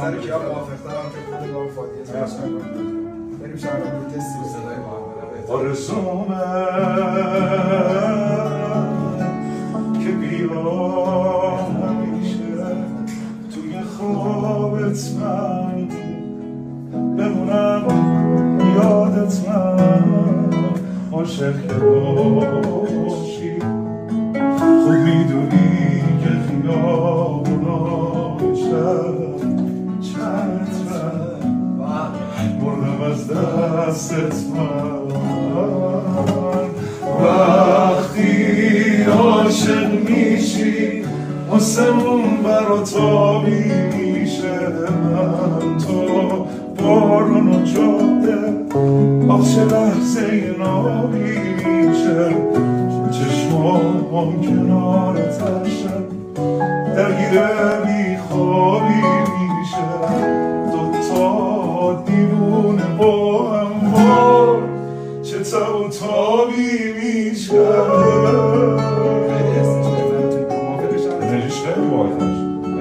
سر کیا موافق‌ترم که خود نام فادیه زمین بریم شنونده تستی صدای محمد آرزومه که بیام همیشه توی خوابت من بمونم یادت من عاشق که باشی خوب میدونی که خیابونا شب چترم مردم از دستت من وقتی عاشق میشی آسمون برا تابی میشه من تو بارون و جاده آخ چه لحظه نابی میشه چشمام کنارتشم درگیر بیخوابی میشه دوتا دیوونه با هم بار چه تب و تابی میشه خیلی باید